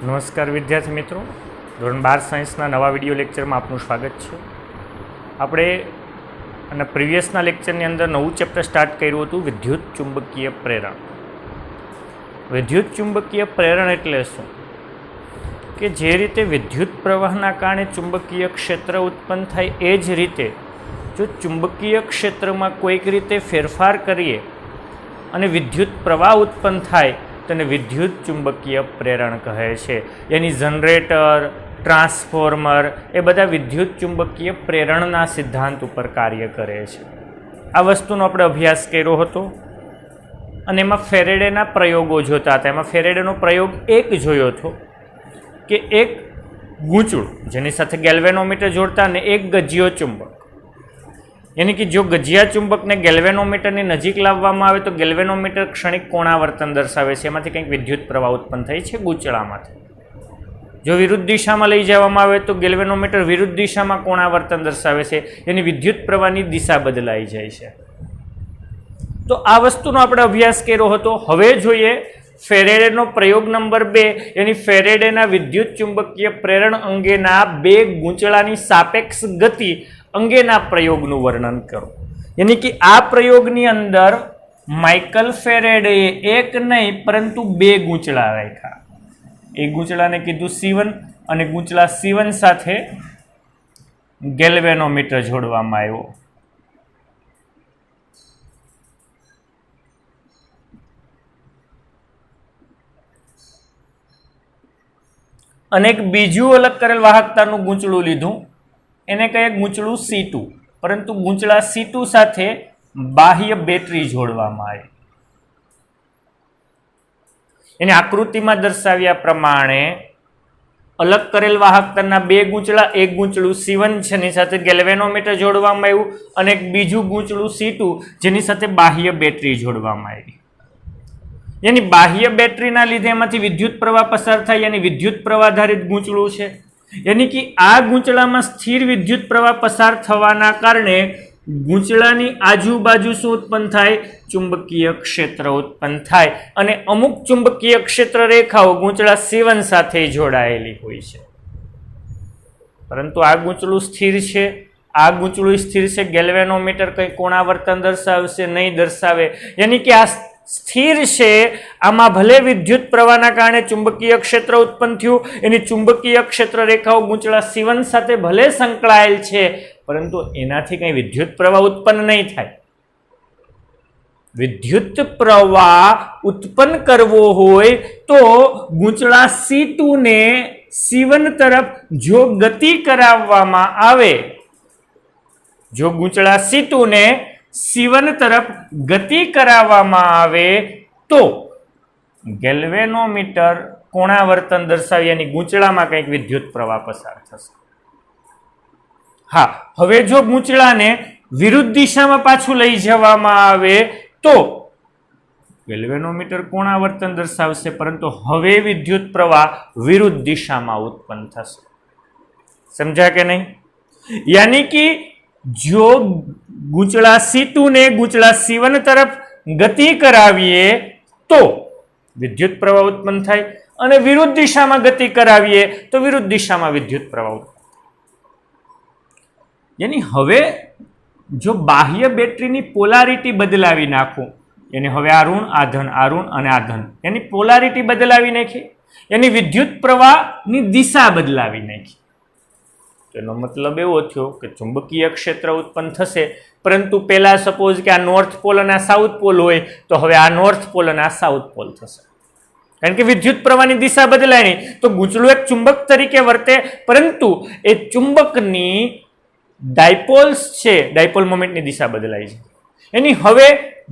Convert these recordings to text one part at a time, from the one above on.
નમસ્કાર વિદ્યાર્થી મિત્રો, ધોરણ 12 સાયન્સના નવા વિડીયો લેક્ચરમાં આપનું સ્વાગત છે. આપણે અને પ્રીવિયસના લેક્ચરની અંદર નવું ચેપ્ટર સ્ટાર્ટ કર્યું હતું, વિદ્યુત ચુંબકીય પ્રેરણ. વિદ્યુત ચુંબકીય પ્રેરણ એટલે શું? કે જે રીતે વિદ્યુત પ્રવાહના કારણે ચુંબકીય ક્ષેત્ર ઉત્પન્ન થાય એ જ રીતે જો ચુંબકીય ક્ષેત્રમાં કોઈક રીતે ફેરફાર કરીએ અને વિદ્યુત પ્રવાહ ઉત્પન્ન થાય તેને વિદ્યુત ચુંબકીય પ્રેરણ કહે છે. એની જનરેટર, ટ્રાન્સફોર્મર એ બધા વિદ્યુત ચુંબકીય પ્રેરણના સિદ્ધાંત ઉપર કાર્ય કરે છે. આ વસ્તુનો આપણે અભ્યાસ કર્યો હતો અને એમાં ફેરેડેના પ્રયોગો જોતા હતા. એમાં ફેરેડેનો પ્રયોગ એક જોયો હતો કે એક ગૂંચળું જેની સાથે ગેલ્વેનોમીટર જોડતા અને એક ગજિયો ચુંબક, યાની કે જો ગજિયા ચુંબકને ગેલ્વેનોમીટરની નજીક લાવવામાં આવે તો ગેલ્વેનોમીટર ક્ષણિક કોણાવર્તન દર્શાવે છે. એમાંથી કંઈક વિદ્યુત પ્રવાહ ઉત્પન્ન થાય છે ગૂંચળામાંથી. જો વિરુદ્ધ દિશામાં લઈ જવામાં આવે તો ગેલ્વેનોમીટર વિરુદ્ધ દિશામાં કોણાવર્તન દર્શાવે છે. એની વિદ્યુત પ્રવાહની દિશા બદલાઈ જાય છે. તો આ વસ્તુનો આપણે અભ્યાસ કર્યો હતો. હવે જોઈએ ફેરેડેનો પ્રયોગ નંબર 2, એની ફેરેડેના વિદ્યુત ચુંબકીય પ્રેરણ અંગેના બે ગૂંચળાની સાપેક્ષ ગતિ અંગેના પ્રયોગનું વર્ણન કરો. યાની કે આ પ્રયોગની અંદર માઇકલ ફેરેડેએ એક નહીં પરંતુ બે ગૂંચળા રાખ્યા. એક ગૂંચળાને કીધું C1 અને ગૂંચળા C1 સાથે ગેલ્વેનોમીટર જોડવામાં આવ્યો. અને એક બીજું અલગ કરેલ વાહકતાનું ગૂંચળું લીધું, એને કહે ગૂંચળું C2, પરંતુ ગૂંચળા C2 સાથે બાહ્ય બેટરી જોડવામાં આવી. એની આકૃતિમાં દર્શાવ્યા પ્રમાણે અલગ કરેલ વાહકતાના બે ગૂંચળા, એક ગૂંચળું C1 જેની સાથે ગેલ્વેનોમીટર જોડવામાં આવ્યું અને એક બીજું ગૂંચળું C2 જેની સાથે બાહ્ય બેટરી જોડવામાં આવી. એની બાહ્ય બેટરીના લીધે એમાંથી વિદ્યુત પ્રવાહ પસાર થાય, એની વિદ્યુત પ્રવાહ આધારિત ગૂંચળું છે. યાની કે આ ગૂંચળામાં સ્થિર વિદ્યુત પ્રવાહ પસાર થવાના કારણે ગૂંચળાની આજુબાજુ શું ઉત્પન્ન થાય? ચુંબકીય ક્ષેત્ર ઉત્પન્ન થાય અને અમુક ચુંબકીય ક્ષેત્ર રેખાઓ ગૂંચળા C1 સાથે જોડાયેલી હોય છે. પરંતુ આ ગૂંચળું સ્થિર છે, આ ગૂંચળું સ્થિર છે. ગેલ્વેનોમીટર કંઈ કોણાવર્તન દર્શાવશે નહીં, દર્શાવે. યાની કે આ સ્થિર છે. આમાં ભલે વિદ્યુત પ્રવાહના કારણે ચુંબકીય ક્ષેત્ર ઉત્પન્ન થયું, એની ચુંબકીય ક્ષેત્ર રેખાઓ ગૂંચળા C1 સાથે ભલે સંકળાયેલ છે, પરંતુ એનાથી કંઈ વિદ્યુત પ્રવાહ ઉત્પન્ન નહીં થાય. વિદ્યુત પ્રવાહ ઉત્પન્ન કરવો હોય તો ગૂંચળા C2 ને C1 તરફ જો ગતિ કરાવવામાં આવે, જો ગૂંચળા C2 ને C1 તરફ ગતિ કરાવવામાં આવે તો ગેલ્વેનોમીટર કોણાવર્તન દર્શાવી એની ગૂંચળામાં કંઈક વિદ્યુત પ્રવાહ પસાર થશે. હા, હવે જો ગૂંચળાને વિરુદ્ધ દિશામાં પાછું લઈ જવામાં આવે તો ગેલ્વેનોમીટર કોણાવર્તન દર્શાવશે, પરંતુ હવે વિદ્યુત પ્રવાહ વિરુદ્ધ દિશામાં ઉત્પન્ન થશે. સમજ્યા કે નહીં? યાની કે જો ગૂંચળા C2 ને ગૂંચળા C1 તરફ ગતિ કરાવીએ તો વિદ્યુત પ્રવાહ ઉત્પન્ન થાય અને વિરુદ્ધ દિશામાં ગતિ કરાવીએ તો વિરુદ્ધ દિશામાં વિદ્યુત પ્રવાહ ઉત્પન્ન. યાની હવે જો બાહ્ય બેટરીની પોલારિટી બદલાવી નાખું, એની હવે આ ઋણ, આ ધન, આ ઋણ અને આ ધન, એની પોલારિટી બદલાવી નાખી, એની વિદ્યુત પ્રવાહની દિશા બદલાવી નાખી. એનો મતલબ એવો થયો કે ચુંબકીય ક્ષેત્ર ઉત્પન્ન થશે, પરંતુ પહેલા સપોઝ કે આ નોર્થ પોલ અને આ સાઉથ પોલ હોય તો હવે આ નોર્થ પોલ અને આ સાઉથ પોલ થશે, કારણ કે વિદ્યુત પ્રવાહની દિશા બદલાય નહીં. તો ગૂંચળું એક ચુંબક તરીકે વર્તે, પરંતુ એ ચુંબકની ડાયપોલ્સ છે, ડાયપોલ મોમેન્ટની દિશા બદલાય છે. એની હવે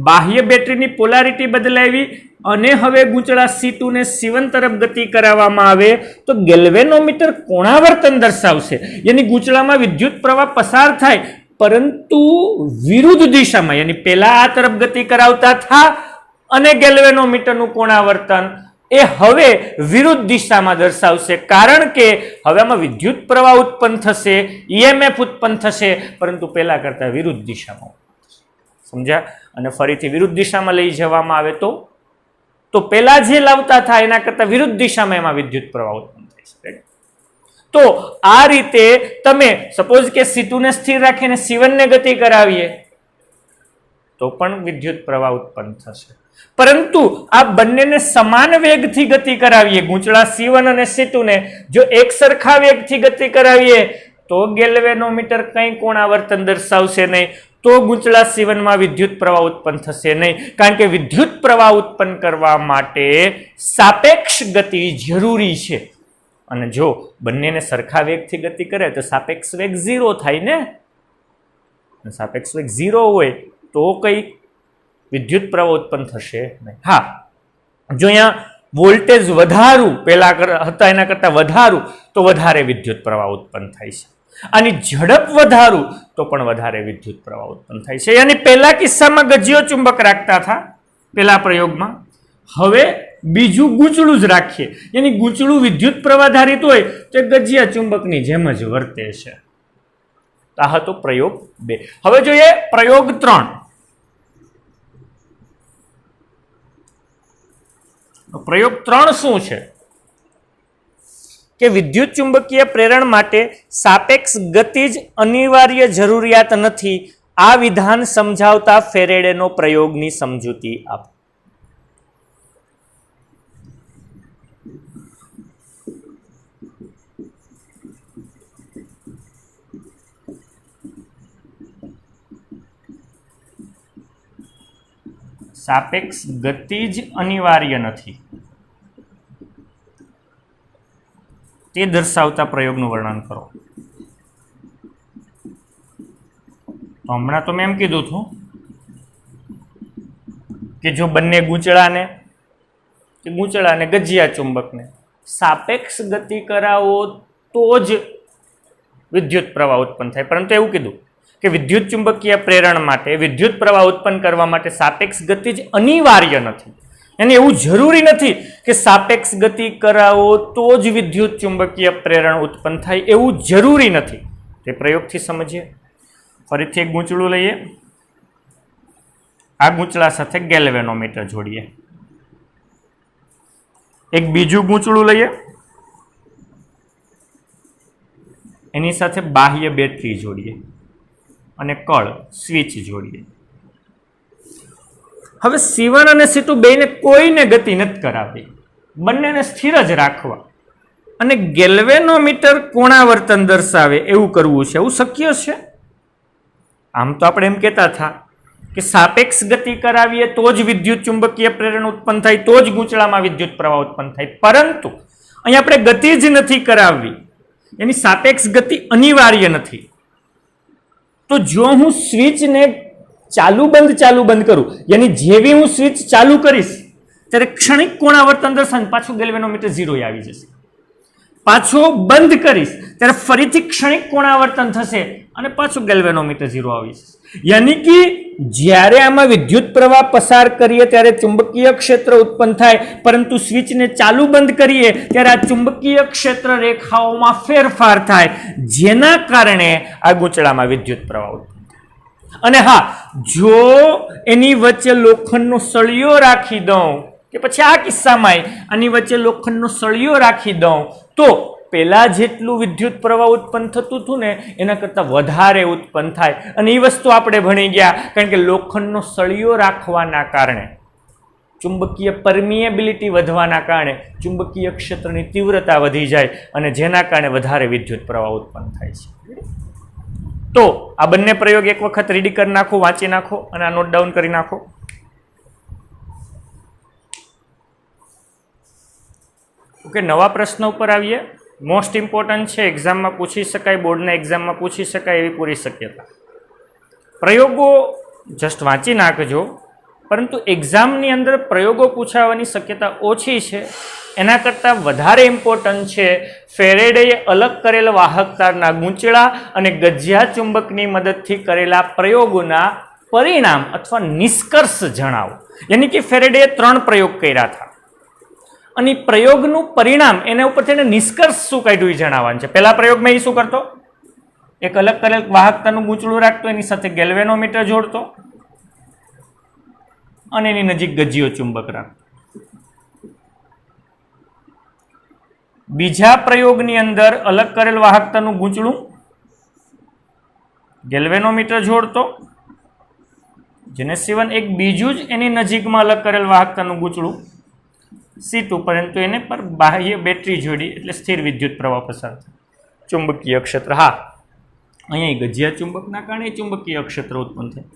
બાહ્ય બેટરીની પોલારિટી બદલાવી અને હવે ગૂંચળા C2 ને C1 તરફ ગતિ કરાવવામાં આવે તો ગેલ્વેનોમીટર કોણાવર્તન દર્શાવશે. યાની ગૂંચળામાં વિદ્યુત પ્રવાહ પસાર થાય, પરંતુ વિરુદ્ધ દિશામાં, યાની પહેલા આ તરફ ગતિ કરાવતા થા અને ગેલ્વેનોમીટરનું કોણાવર્તન એ હવે વિરુદ્ધ દિશામાં દર્શાવશે, કારણ કે હવે આમાં વિદ્યુત પ્રવાહ ઉત્પન્ન થશે, EMF ઉત્પન્ન થશે, પરંતુ પહેલા કરતા વિરુદ્ધ દિશામાં. સમજ્યા? અને ફરીથી વિરુદ્ધ દિશામાં લઈ જવામાં આવે તો તો પેલા જે લાવતા હતા એના કરતા વિરુદ્ધ દિશામાં એમાં વિદ્યુત પ્રવાહ ઉત્પન્ન થાય છે. તો આ રીતે તમે સપોઝ કે C2 ને સ્થિર રાખીને C1 ને ગતિ કરાવીએ તો પણ વિદ્યુત પ્રવાહ ઉત્પન્ન થશે. પરંતુ આ બંનેને સમાન વેગથી ગતિ કરાવીએ, ગૂંચળા C1 અને C2 ને જો એક સરખા વેગથી ગતિ કરાવીએ તો ગેલ્વેનોમીટર કંઈ કોણાવર્તન દર્શાવશે નહીં, તો ગૂંચળા C1 માં વિદ્યુત પ્રવાહ ઉત્પન્ન થશે નહીં. કારણ કે વિદ્યુત પ્રવાહ ઉત્પન્ન કરવા માટે સાપેક્ષ ગતિ જરૂરી છે. અને જો બંનેને સરખા વેગથી ગતિ કરે તો સાપેક્ષ વેગ 0 થાય ને. સાપેક્ષ વેગ 0 હોય તો કઈ વિદ્યુત પ્રવાહ ઉત્પન્ન થશે નહીં. હા, જો અહીંયા વોલ્ટેજ વધારું પેલા હતા એના કરતા વધારું તો વધારે વિદ્યુત પ્રવાહ ઉત્પન્ન થાય છે. આની ઝડપ વધારું તો પણ વધારે વિદ્યુત પ્રવાહ ઉત્પન્ન થાય છે. યાની પહેલા કિસ્સામાં ગજિયો ચુંબક રાખતા હતા પેલા પ્રયોગમાં, હવે બીજું ગૂંચળું જ રાખીએ. યાની ગૂંચળું વિદ્યુત પ્રવાહ ધારિત હોય તો ગજિયા ચુંબકની જેમ જ વર્તે છે. આ હતો પ્રયોગ 2. હવે જોઈએ પ્રયોગ 3. પ્રયોગ 3 શું છે કે વિદ્યુત ચુંબકીય પ્રેરણ માટે સાપેક્ષ ગતિ જ અનિવાર્ય જરૂરિયાત નથી. આ વિધાન સમજાવતા ફેરેડેનો પ્રયોગની સમજૂતી આપો. સાપેક્ષ ગતિ જ અનિવાર્ય નથી તે દર્શાવતા પ્રયોગનું વર્ણન કરો. તો હમણાં તો મેં એમ કીધું હતું કે જો બંને ગૂંચળાને ગજિયા ચુંબકને સાપેક્ષ ગતિ કરાવો તો જ વિદ્યુત પ્રવાહ ઉત્પન્ન થાય. પરંતુ એવું કીધું કે વિદ્યુત ચુંબકીય પ્રેરણ માટે વિદ્યુત પ્રવાહ ઉત્પન્ન કરવા માટે સાપેક્ષ ગતિ જ અનિવાર્ય નથી. એને એવું જરૂરી નથી કે સાપેક્ષ ગતિ કરાવો તો જ વિદ્યુત ચુંબકીય પ્રેરણ ઉત્પન્ન થાય, એવું જરૂરી નથી. તે પ્રયોગથી સમજીએ. ફરીથી એક ગૂંચળું લઈએ, આ ગૂંચળા સાથે ગેલ્વેનોમીટર જોડીએ. એક બીજું ગૂંચળું લઈએ, એની સાથે બાહ્ય બેટરી જોડીએ અને કળ સ્વિચ જોડીએ. હવે C1 અને C2 બેને કોઈને ગતિ નથી કરાવી, બંનેને સ્થિર જ રાખવા અને ગેલ્વેનોમીટર કોણાવર્તન દર્શાવે એવું કરવું છે. એવું શક્ય છે? આમ તો આપણે એમ કહેતા હતા કે સાપેક્ષ ગતિ કરાવીએ તો જ વિદ્યુત ચુંબકીય પ્રેરણ ઉત્પન્ન થાય, તો જ ગૂંચળામાં વિદ્યુત પ્રવાહ ઉત્પન્ન થાય. પરંતુ અહીં આપણે ગતિ જ નથી કરાવવી, એની સાપેક્ષ ગતિ અનિવાર્ય નથી. તો જો હું સ્વિચને ચાલુ બંધ કરું, યાની જેવી હું સ્વિચ ચાલુ કરીશ ત્યારે ક્ષણિક કોણાવર્તન દર્શાવીને પાછું ગેલ્વેનોમીટર 0 આવી જશે. પાછો બંધ કરીશ ત્યારે ફરીથી ક્ષણિક કોણાવર્તન થશે અને પાછું ગેલ્વેનોમીટર 0 આવી જશે. યાની કે જ્યારે આમાં વિદ્યુત પ્રવાહ પસાર કરીએ ત્યારે ચુંબકીય ક્ષેત્ર ઉત્પન્ન થાય, પરંતુ સ્વિચને ચાલુ બંધ કરીએ ત્યારે આ ચુંબકીય ક્ષેત્ર રેખાઓમાં ફેરફાર થાય, જેના કારણે આ ગૂંચળામાં વિદ્યુત પ્રવાહ ઉત્પન્ન થાય. અને હા, જો એની વચ્ચે લોખંડનો સળિયો રાખી દઉં કે પછી આ કિસ્સામાં આની વચ્ચે લોખંડનો સળિયો રાખી દઉં તો પેલા જેટલું વિદ્યુત પ્રવાહ ઉત્પન્ન થતું હતું ને એના કરતાં વધારે ઉત્પન્ન થાય. અને એ વસ્તુ આપણે ભણી ગયા, કારણ કે લોખંડનો સળિયો રાખવાના કારણે ચુંબકીય પરમિએબિલિટી વધવાના કારણે ચુંબકીય ક્ષેત્રની તીવ્રતા વધી જાય અને જેના કારણે વધારે વિદ્યુત પ્રવાહ ઉત્પન્ન થાય છે. તો આ બંને પ્રયોગ એક વખત રીડી કરી નાખો, વાંચી નાખો અને આ નોટ ડાઉન કરી નાખો. ઓકે, નવા પ્રશ્ન ઉપર આવીએ. મોસ્ટ ઇમ્પોર્ટન્ટ છે, એક્ઝામમાં પૂછી શકાય, બોર્ડના એક્ઝામમાં પૂછી શકાય એવી પૂરી શક્યતા. પ્રયોગો જસ્ટ વાંચી નાખજો, પરંતુ એક્ઝામની અંદર પ્રયોગો પૂછાવાની શક્યતા ઓછી છે. એના કરતાં વધારે ઇમ્પોર્ટન્ટ છે ફેરેડેએ અલગ કરેલ વાહકતારના ગૂંચળા અને ગજિયા ચુંબકની મદદથી કરેલા પ્રયોગોના પરિણામ અથવા નિષ્કર્ષ જણાવો. યાની કે ફેરેડેએ 3 પ્રયોગ કર્યા હતા અને પ્રયોગનું પરિણામ એના ઉપરથી એને નિષ્કર્ષ શું કાઢ્યું એ જણાવવાનું છે. પહેલા પ્રયોગમાં એ શું કરતો? એક અલગ કરેલ વાહકતાનું ગૂંચળું રાખતો, એની સાથે ગેલ્વેનોમીટર જોડતો અને એની નજીક ગજિયો ચુંબક રાખતો. બીજા પ્રયોગની અંદર અલગ કરેલ વાહકતાનું ગૂંચળું ગેલ્વેનોમીટર જોડતો, જેને C1 એક બીજું જ એની નજીકમાં અલગ કરેલ વાહકતાનું ગૂંચળું C2, પરંતુ એને પર બાહ્ય બેટરી જોડી એટલે સ્થિર વિદ્યુત પ્રવાહ પસાર થાય. ચુંબકીય ક્ષેત્ર, હા અહીંયા ગજિયા ચુંબકના કારણે ચુંબકીય ક્ષેત્ર ઉત્પન્ન થાય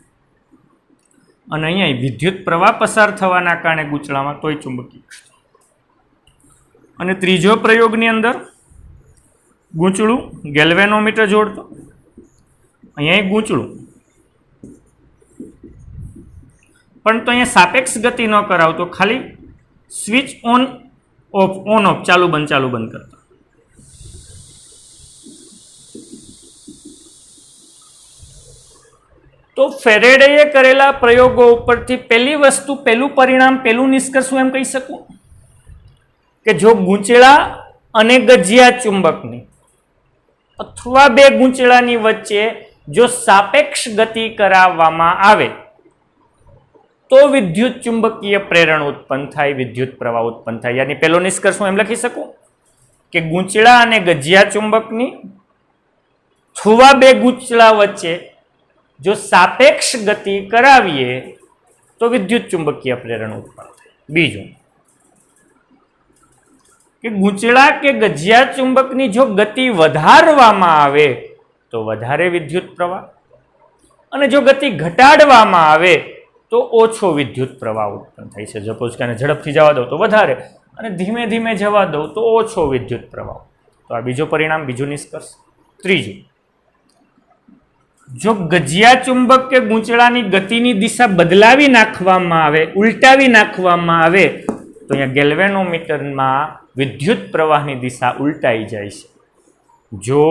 અને અહીંયા વિદ્યુત પ્રવાહ પસાર થવાના કારણે ગૂંચળામાં તોય ચુંબકીય ક્ષેત્ર. અને ત્રીજો પ્રયોગની અંદર ગૂંચળું ગેલ્વેનોમીટર જોડતો, અહીંયા ગૂંચળું પણ તો અહીંયા સાપેક્ષ ગતિ ન કરાવતો, ખાલી સ્વિચ ઓન ઓફ ચાલુ બંધ કરતા. તો ફેરેડેએ કરેલા પ્રયોગો ઉપરથી પહેલું પરિણામ, પહેલું નિષ્કર્ષ હું એમ કહી શકું કે જો ગૂંચળા અને ગજિયા ચુંબકની અથવા બે ગૂંચળાની વચ્ચે જો સાપેક્ષ ગતિ કરાવવામાં આવે તો વિદ્યુત ચુંબકીય પ્રેરણ ઉત્પન્ન થાય, વિદ્યુત પ્રવાહ ઉત્પન્ન થાય. યાની પહેલો નિષ્કર્ષ હું એમ લખી શકું કે ગૂંચળા અને ગજિયા ચુંબકની અથવા બે ગૂંચળા વચ્ચે જો સાપેક્ષ ગતિ કરાવીએ તો વિદ્યુત ચુંબકીય પ્રેરણ ઉત્પન્ન થાય. બીજું કે ગૂંચળા કે ગજિયા ચુંબકની જો ગતિ વધારવામાં આવે તો વધારે વિદ્યુત પ્રવાહ, અને જો ગતિ ઘટાડવામાં આવે તો ઓછો વિદ્યુત પ્રવાહ ઉત્પન્ન થાય છે. સપોઝ કે ઝડપથી જવા દો તો વધારે અને ધીમે ધીમે જવા દો તો ઓછો વિદ્યુત પ્રવાહ. તો આ બીજો પરિણામ, બીજું નિષ્કર્ષ. ત્રીજું, જો ગજિયા ચુંબક કે ગૂંચળાની ગતિની દિશા બદલાવી નાખવામાં આવે, ઉલટાવી નાખવામાં આવે તો અહીંયા ગેલ્વેનોમીટરમાં વિદ્યુત પ્રવાહની દિશા ઉલટાઈ જાય છે. જો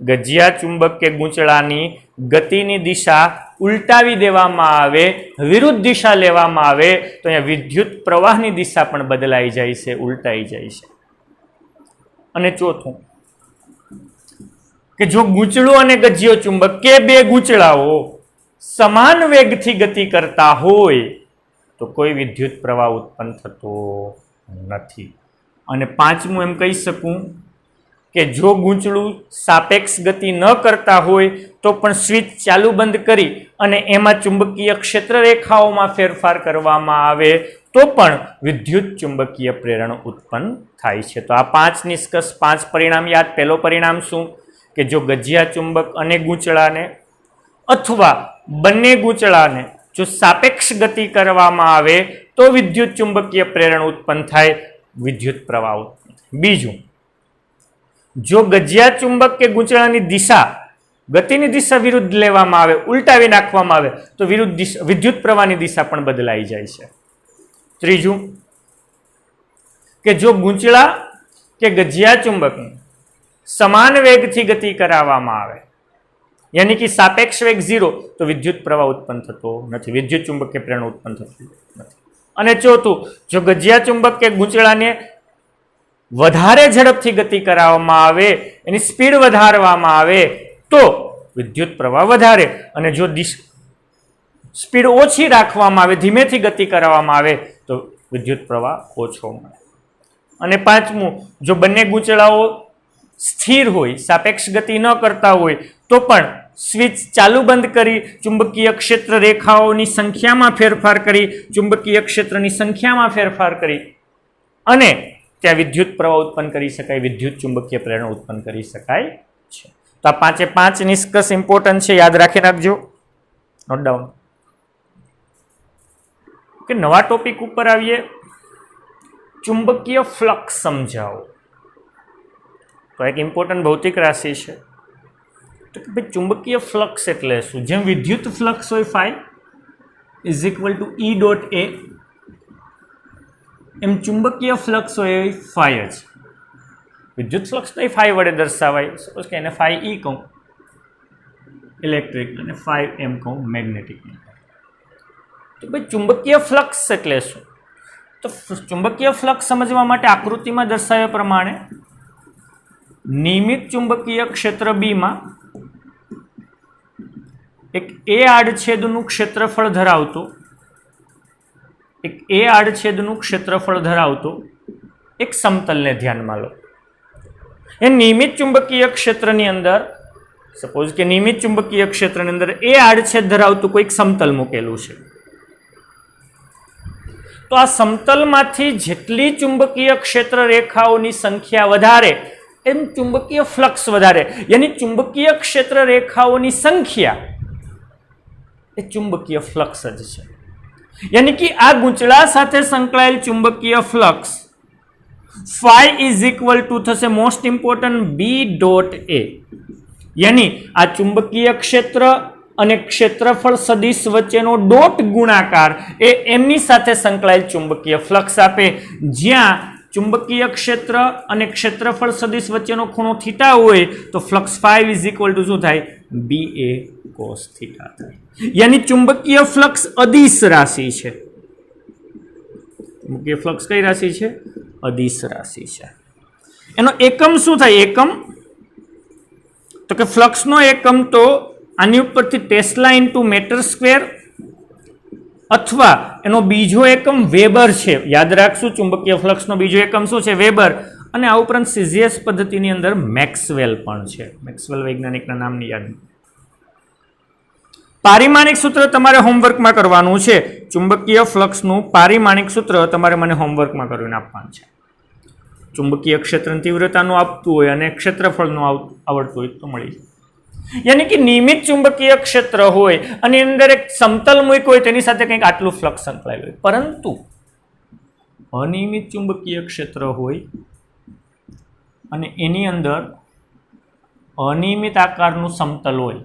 ગજિયા ચુંબક કે ગૂંચળાની ગતિની દિશા ઉલટાવી દેવામાં આવે, વિરુદ્ધ દિશા લેવામાં આવે તો અહીંયા વિદ્યુત પ્રવાહની દિશા પણ બદલાઈ જાય છે, ઉલટાઈ જાય છે. અને ચોથું કે જો ગૂંચળું અને ગજિયો ચુંબક કે બે ગૂંચળાઓ સમાન વેગથી ગતિ કરતા હોય તો કોઈ વિદ્યુત પ્રવાહ ઉત્પન્ન થતો નથી. અને પાંચમું એમ કહી શકું કે જો ગૂંચળું સાપેક્ષ ગતિ ન કરતા હોય તો પણ સ્વિચ ચાલુ બંધ કરી અને એમાં ચુંબકીય ક્ષેત્ર રેખાઓમાં ફેરફાર કરવામાં આવે તો પણ વિદ્યુત ચુંબકીય પ્રેરણ ઉત્પન્ન થાય છે. તો આ 5 નિષ્કર્ષ, 5 પરિણામ યાદ. પહેલો પરિણામ શું કે જો ગજિયા ચુંબક અને ગૂંચળાને અથવા બંને ગૂંચળાને જો સાપેક્ષ ગતિ કરવામાં આવે તો વિદ્યુત ચુંબકીય પ્રેરણ ઉત્પન્ન થાય, વિદ્યુત પ્રવાહ ઉત્પન્ન થાય. બીજું, જો ગજિયા ચુંબક કે ગૂંચળાની દિશા, ગતિની દિશા વિરુદ્ધ લેવામાં આવે, ઉલટાવી નાખવામાં આવે તો વિદ્યુત પ્રવાહની દિશા પણ બદલાઈ જાય છે. ત્રીજું કે જો ગૂંચળા કે ગજિયા ચુંબકની સમાન વેગથી ગતિ કરાવવામાં આવે, યાની કે સાપેક્ષ વેગ 0, તો વિદ્યુત પ્રવાહ ઉત્પન્ન થતો નથી, વિદ્યુત ચુંબકીય પ્રેરણ ઉત્પન્ન થતું નથી. અને ચોથું, જો ગજિયા ચુંબક કે ગૂંચળાને વધારે ઝડપથી ગતિ કરાવવામાં આવે, એની સ્પીડ વધારવામાં આવે તો વિદ્યુત પ્રવાહ વધારે, અને જો સ્પીડ ઓછી રાખવામાં આવે, ધીમેથી ગતિ કરાવવામાં આવે તો વિદ્યુત પ્રવાહ ઓછો મળે. અને પાંચમું, જો બંને ગૂંચળાઓ સ્થિર હોય, સાપેક્ષ ગતિ ન કરતા હોય તો પણ સ્વિચ ચાલુ બંધ કરી ચુંબકીય ક્ષેત્ર રેખાઓની સંખ્યામાં ફેરફાર કરી, ચુંબકીય ક્ષેત્રની સંખ્યામાં ફેરફાર કરી અને ત્યાં વિદ્યુત પ્રવાહ ઉત્પન્ન કરી શકાય, વિદ્યુત ચુંબકીય પ્રેરણ ઉત્પન્ન કરી શકાય છે. તો આ 5 નિષ્કર્ષ ઇમ્પોર્ટન્ટ છે, યાદ રાખી નાખજો, નોટ ડાઉન. કે નવા ટોપિક ઉપર આવીએ, ચુંબકીય ફ્લક્સ સમજાવો. તો એક ઇમ્પોર્ટન્ટ ભૌતિક રાશિ છે. તો કે ભાઈ ચુંબકીય ફ્લક્સ એટલે શું? જેમ વિદ્યુત ફ્લક્સ હોય phi is equal two E dot A, એમ ચુંબકીય ફ્લક્સ હોય phi જ. વિદ્યુત ફ્લક્સ તો phi વડે દર્શાવાય. સપોઝ કે એને phi E કહું ઇલેક્ટ્રિક અને phi M કહું મેગ્નેટિક. તો ભાઈ ચુંબકીય ફ્લક્સ એટલે શું? તો ચુંબકીય ફ્લક્સ સમજવા માટે આકૃતિમાં દર્શાવ્યા પ્રમાણે નિયમિત ચુંબકીય ક્ષેત્ર B માં એક A આડછેદનું ક્ષેત્રફળ ધરાવતો એક સમતલને ધ્યાનમાં લો. એ નિયમિત ચુંબકીય ક્ષેત્રની અંદર સપોઝ કે નિયમિત ચુંબકીય ક્ષેત્રની અંદર એ આડછેદ ધરાવતું કોઈક સમતલ મૂકેલું છે, તો આ સમતલમાંથી જેટલી ચુંબકીય ક્ષેત્ર રેખાઓની સંખ્યા વધારે એમ ચુંબકીય ફ્લક્સ વધારે, યાની ચુંબકીય ક્ષેત્ર રેખાઓની સંખ્યા એ ચુંબકીય ફ્લક્સ જ છે. યાની કે આ ગૂંચળા સાથે સંકળાયેલ ચુંબકીય flux phi is equal two થશે મોસ્ટ ઇમ્પોર્ટન્ટ બી ડોટ એ. યાની આ ચુંબકીય ક્ષેત્ર અને ક્ષેત્રફળ સદિશ વચ્ચેનો ડોટ ગુણાકાર એ એમની સાથે સંકળાયેલ ચુંબકીય ફ્લક્સ આપે, જ્યાં ચુંબકીય ક્ષેત્ર અને ક્ષેત્રફળ સદિશ વચ્ચેનો ખૂણો થીટા હોય તો flux phi is equal two શું થાય? બી એ કોસ થીટા થાય. યાની ચુંબકીય ફ્લક્સ અદિશ રાશિ છે. ચુંબકીય ફ્લક્સ કઈ રાશિ છે? અદિશ રાશિ છે. એનો એકમ શું થાય? એકમ તો કે ફ્લક્સનો એકમ તો આની ઉપરથી ટેસ્લા ઇન્ટુ મીટર સ્ક્વેર અથવા એનો બીજો એકમ વેબર છે. યાદ રાખશું ચુંબકીય ફ્લક્સનો બીજો એકમ શું છે? વેબર. અને આ ઉપરાંત સીઝીએસ પદ્ધતિની અંદર મેક્સવેલ પણ છે. મેક્સવેલ વૈજ્ઞાનિકના નામની યાદ. પારિમાણિક સૂત્ર તમારે હોમવર્કમાં કરવાનું છે. ચુંબકીય ફ્લક્સનું પારિમાણિક સૂત્ર તમારે મને હોમવર્કમાં કરીને આપવાનું છે. ચુંબકીય ક્ષેત્રની તીવ્રતાનું આપતું હોય અને ક્ષેત્રફળનું આવડતું હોય તો મળી જાય. યાની કે નિયમિત ચુંબકીય ક્ષેત્ર હોય અને એની અંદર એક સમતલ મૂક હોય તેની સાથે કંઈક આટલું ફ્લક્સ સંકળાયેલું હોય, પરંતુ અનિયમિત ચુંબકીય ક્ષેત્ર હોય અને એની અંદર અનિયમિત આકારનું સમતલ હોય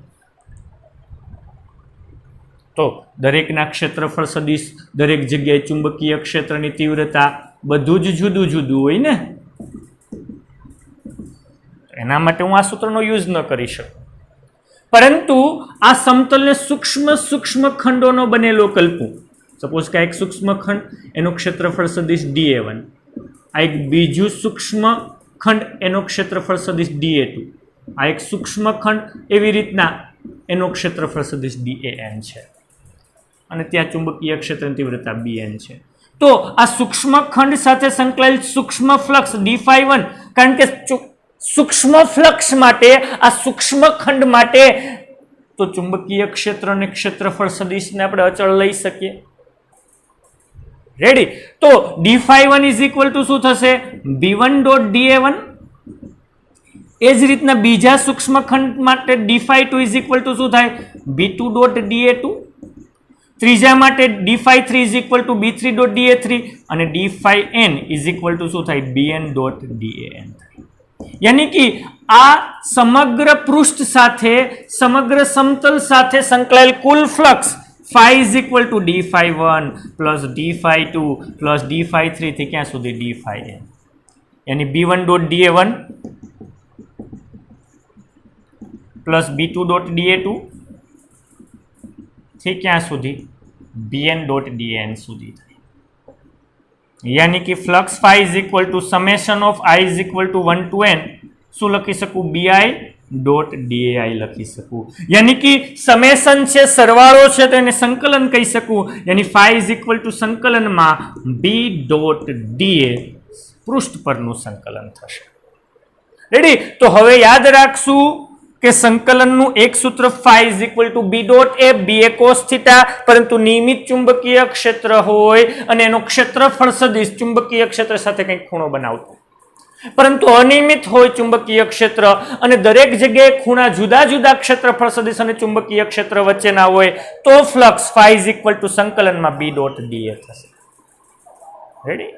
તો દરેકના ક્ષેત્રફળ સદિશ, દરેક જગ્યાએ ચુંબકીય ક્ષેત્રની તીવ્રતા બધું જ જુદું જુદું હોય ને. એના માટે હું આ સૂત્રનો યુઝ ન કરી શકું, પરંતુ આ સમતલને સૂક્ષ્મ સૂક્ષ્મ ખંડોનો બનેલો કલ્પું. સપોઝ કે એક સૂક્ષ્મ ખંડ એનું ક્ષેત્રફળ સદિશ DA1, આ એક બીજું સૂક્ષ્મ ખંડ એનો ક્ષેત્રફળ સદિશ DA2, આ એક સૂક્ષ્મ ખંડ એવી રીતના એનો ક્ષેત્રફળ સદિશ DAN છે અને ત્યાં ચુંબકીય ક્ષેત્રની તીવ્રતા BN છે. તો આ સૂક્ષ્મ ખંડ સાથે સંકળાયેલ સૂક્ષ્મ ફ્લક્સ d∅1, કારણ કે સૂક્ષ્મ ફ્લક્સ માટે આ સૂક્ષ્મ ખંડ માટે તો ચુંબકીય ક્ષેત્ર અને ક્ષેત્રફળ સદિશને આપણે અચળ લઈ શકીએ. રેડી? તો d∅1 ઇઝ ઇક્વલ ટુ શું થશે? b1 dot da1. એ જ રીતના બીજા સૂક્ષ્મ ખંડ માટે d∅2 ઇઝ ઇક્વલ ટુ શું થાય? b2 dot da2. ત્રીજા માટે d∅3 is equal two b3 dot da3 અને d∅n ઇઝ ઇક્વલ ટુ શું થાય? bn dot dan. યાની કે આ સમગ્ર પૃષ્ઠ સાથે સમગ્ર સમતલ સાથે સંકળાયેલ કુલ flux phi is equal to d∅1 plus d∅2 plus d∅3 થી ક્યાં સુધી? d∅n. યાની b1 dot da1 plus b2 dot da2 થી ક્યાં સુધી? bn ડોટ dan સુધી થાય. યાની કે flux phi is equal to summation of i is equal to 1 to n શું લખી શકું? bi ડોટ dai લખી શકું. યાની કે સમેશન છે, સરવાળો છે, તો એને સંકલન કહી શકું. યાની phi ઇઝ ઇક્વલ ટુ સંકલનમાં b ડોટ da પૃષ્ઠ પરનું સંકલન થશે. રેડી? તો હવે યાદ રાખશું કે સંકલનનું એક સૂત્ર phi is equal two b dot a, ba cos theta, પરંતુ નિયમિત ચુંબકીય ક્ષેત્ર હોય અને એનો ક્ષેત્રફળ સદિશ ચુંબકીય ક્ષેત્ર સાથે કંઈક ખૂણો બનાવતો, પરંતુ અનિયમિત હોય ચુંબકીય ક્ષેત્ર અને દરેક જગ્યાએ ખૂણા જુદા જુદા ક્ષેત્રફળ સદિશ અને ચુંબકીય ક્ષેત્ર વચ્ચેના હોય તો flux phi is equal two સંકલનમાં b ડોટ da થશે. રેડી?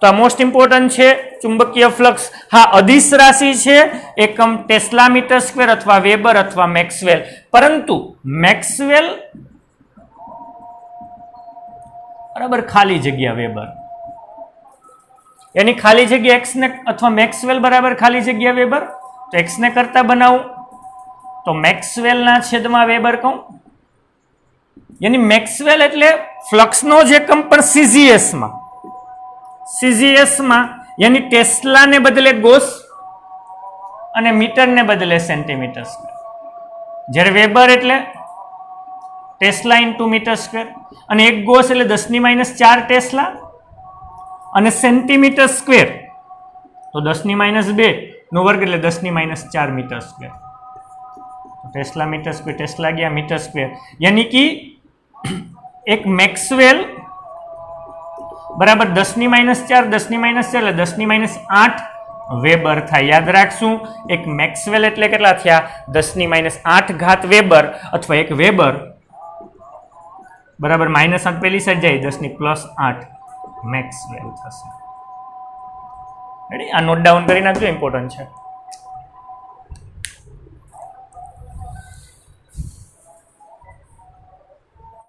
તો આ મોસ્ટ ઇમ્પોર્ટન્ટ છે. ચુંબકીય ફ્લક્સ હા અદિશ રાશિ છે, એકમ ટેસ્લા મીટર સ્ક્વેર અથવા વેબર અથવા મેક્સવેલ, પરંતુ મેક્સવેલ બરાબર ખાલી જગ્યા વેબર, यानी खाली जगह एक्स ने अथवा मैक्सवेल बराबर खाली जगह वेबर, तो एक्स ने करता बनाऊं तो मैक्सवेल ना छेद में वेबर कहूं. यानी मैक्सवेल एटले फ्लक्स नो जे एकम पण सीजीएस में यानी टेस्ला ने बदले गोस અને મીટર ને બદલે સેન્ટીમીટર સ્ક્વેર. જ્યારે વેબર એટલે ટેસ્લા ઇન્ટુ મીટર સ્ક્વેર અને એક ગોસ એટલે 10⁻⁴ ટેસ્લા અને સેન્ટીમીટર સ્ક્વેર તો 10⁻² નો વર્ગ એટલે 10⁻⁴ metre square. Tesla metre square, tesla गया मीटर स्क्वेयर, यानी कि एक मैक्सवेल बराबर 10⁻⁴, 10⁻⁴ એટલે 10⁻8 वेबर था. याद राखशू एक मैक्सवेल एटले केटला थया 10⁻8 घात वेबर अथवा एक वेबर बराबर -8 पेली साइड जाए 10⁻8 मैक्सवेल थशे. रेडी? आ नोट डाउन करी नाखजो, इम्पोर्टન્ટ है.